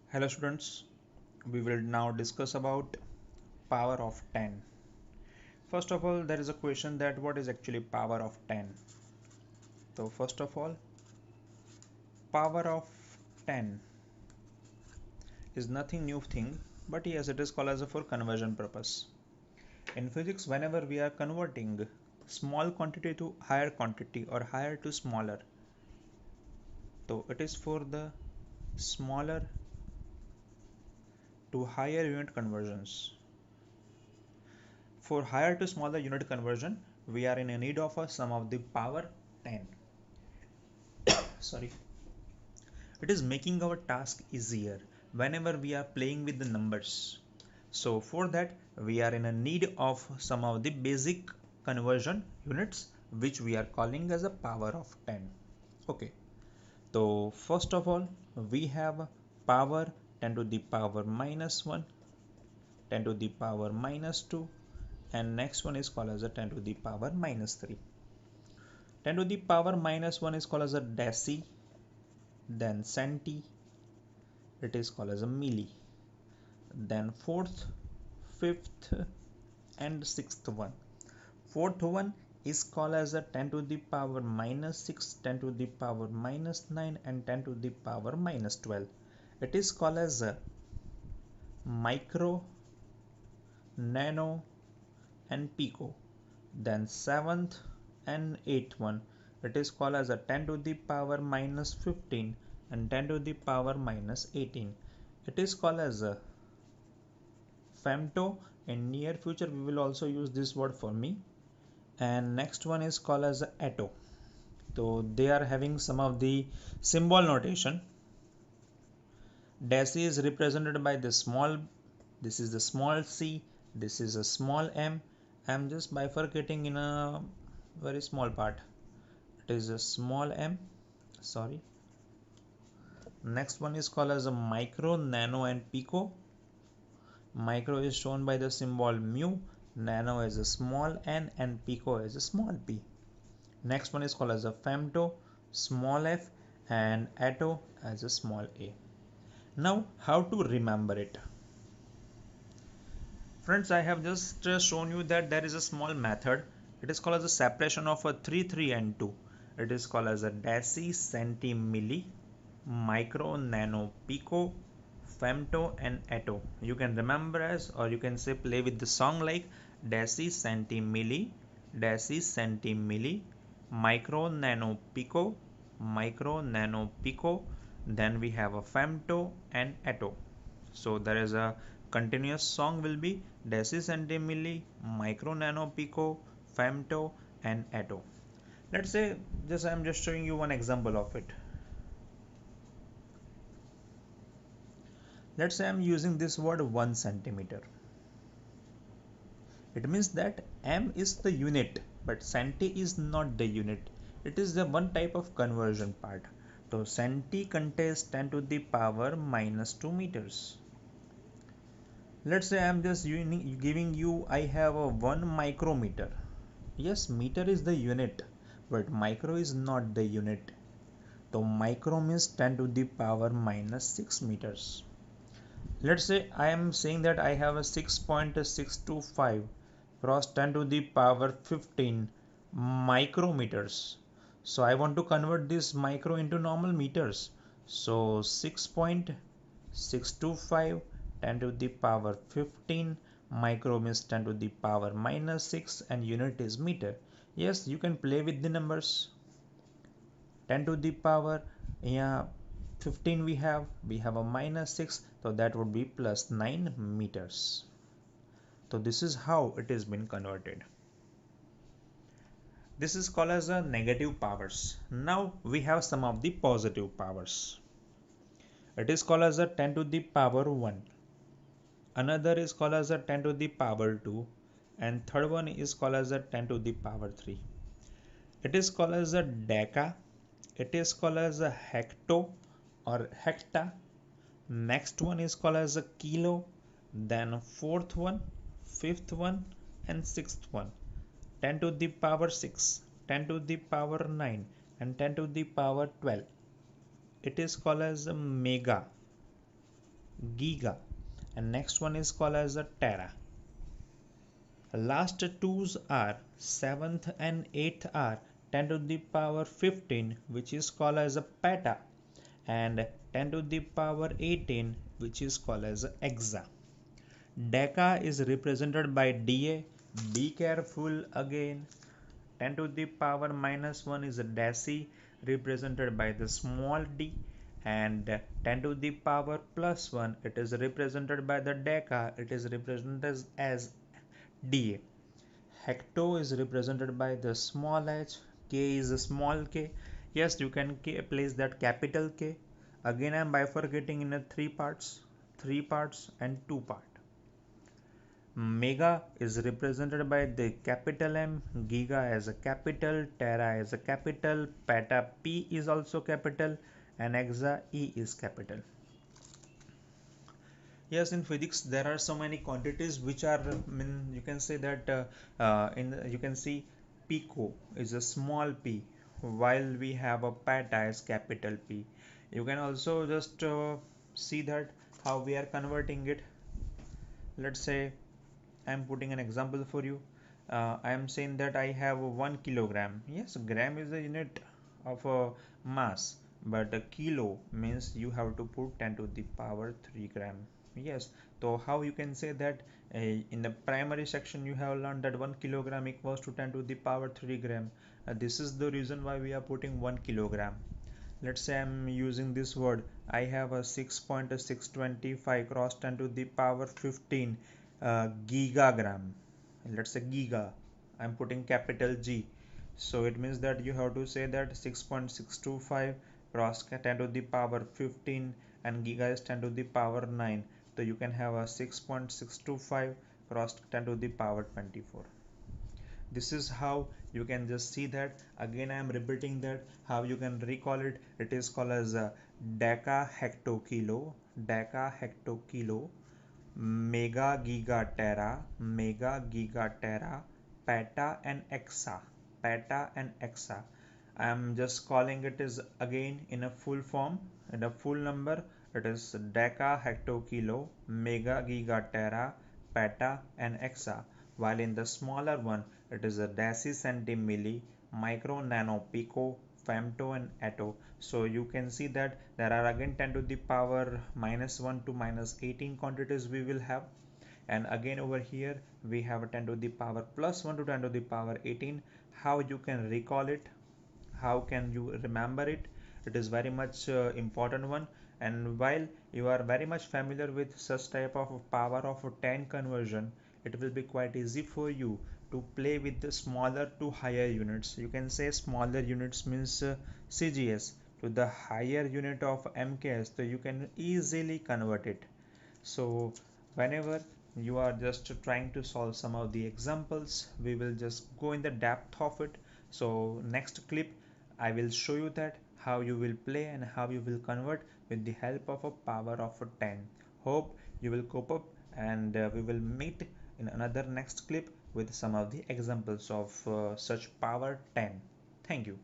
Hello students, we will now discuss about power of 10. First of all, there is a question that what is actually power of 10? So first of all, power of 10 is nothing new thing, but yes, it is called as a for conversion purpose. In physics, whenever we are converting small quantity to higher quantity or higher to smaller, so it is for the smaller to higher unit conversions. For higher to smaller unit conversion, we are in a need of a sum of the power 10. Sorry, it is making our task easier whenever we are playing with the numbers. So for that, we are in a need of some of the basic conversion units which we are calling as a power of 10. Okay, so first of all, we have power 10 to the power minus 1, 10 to the power minus 2, and next one is called as a 10 to the power minus 3. 10 to the power minus 1 is called as a deci, then centi, it is called as a milli, then fourth, fifth, and sixth one. Fourth one is called as a 10 to the power minus 6, 10 to the power minus 9, and 10 to the power minus 12. It is called as a micro, nano, and pico. Then seventh and eighth one, it is called as a 10 to the power minus 15 and 10 to the power minus 18. It is called as a femto. In near future we will also use this word for me. And next one is called as a atto. So they are having some of the symbol notation. Deci is represented by the small, this is the small c, this is a small m. I am just bifurcating in a very small part. It is a small m, sorry. Next one is called as a micro, nano, and pico. Micro is shown by the symbol mu, nano is a small n, and pico is a small p. Next one is called as a femto, small f, and atto as a small a. Now, how to remember it? Friends, I have just shown you that there is a small method. It is called as a separation of a 3, 3, and 2. It is called as a deci, centi, milli, micro, nano, pico, femto, and atto. You can remember as, or you can say play with the song like deci, centi, milli, deci, centi, milli, micro, nano, pico, micro, nano, pico. Then we have a femto and atto. So there is a continuous song will be deci, centi, milli, micro, nano, pico, femto, and atto. Let's say just I am just showing you one example of it. Let's say I am using this word 1 centimeter. It means that m is the unit, but centi is not the unit. It is the one type of conversion part. So centi contains 10 to the power minus 2 meters. Let's say I am just giving you, I have a 1 micrometer. Yes, meter is the unit, but micro is not the unit. So micro means 10 to the power minus 6 meters. Let's say I am saying that I have a 6.625 cross 10 to the power 15 micrometers. So I want to convert this micro into normal meters. So 6.625 10 to the power 15 micro means 10 to the power minus 6 and unit is meter. Yes, you can play with the numbers. 10 to the power, yeah, 15 we have a minus 6, so that would be plus 9 meters. So this is how it has been converted. This is called as a negative powers. Now we have some of the positive powers. It is called as a 10 to the power 1. Another is called as a 10 to the power 2, and third one is called as a 10 to the power 3. It is called as a deca. It is called as a hecto or hecta. Next one is called as a kilo, then fourth one, fifth one, and sixth one. 10 to the power 6, 10 to the power 9, and 10 to the power 12. It is called as a mega. giga, and next one is called as a tera. Last twos are 7th and 8th are 10 to the power 15, which is called as a peta, and 10 to the power 18, which is called as a exa. Deca is represented by Da. Be careful again. 10 to the power minus 1 is a deci, represented by the small d, and 10 to the power plus 1, it is represented by the deca, it is represented as Da. Hecto is represented by the small h, k is a small k. Yes, you can place that capital K. Again, I am bifurcating in a three parts and two part. Mega is represented by the capital M, Giga as a capital, Tera as a capital, Peta P is also capital, and Exa E is capital. Yes, in physics there are so many quantities which are, you can say that you can see pico is a small p, while we have a peta as capital P. You can also just see that how we are converting it. Let's say I am putting an example for you. I am saying that I have 1 kilogram. Yes, gram is a unit of mass, but a kilo means you have to put 10 to the power 3 gram. Yes, so how you can say that in the primary section you have learned that 1 kilogram equals to 10 to the power 3 gram. This is the reason why we are putting 1 kilogram. Let's say I'm using this word. I have a 6.625 cross 10 to the power 15 gigagram. Let's say giga. I'm putting capital G. So it means that you have to say that 6.625 cross 10 to the power 15 and giga is 10 to the power 9. So you can have a 6.625 cross 10 to the power 24. This is how you can just see that. Again, I am repeating that how you can recall it. It is called as a deca hectokilo, mega gigatera, peta and exa. I am just calling it is again in a full form, in a full number. It is deca hectokilo, mega gigatera, peta and exa. While in the smaller one, it is a decicentimilli, micro, nano, pico, femto and atto. So you can see that there are again 10 to the power minus 1 to minus 18 quantities we will have, and again over here we have a 10 to the power plus 1 to 10 to the power 18. How you can recall it, how can you remember it? It is very much important one. And while you are very much familiar with such type of power of 10 conversion, it will be quite easy for you to play with the smaller to higher units. You can say smaller units means cgs to the higher unit of mks, so you can easily convert it. So whenever you are just trying to solve some of the examples, we will just go in the depth of it. So next clip I will show you that how you will play and how you will convert with the help of a power of a 10. Hope you will cope up, and we will meet in another next clip with some of the examples of such power 10. Thank you.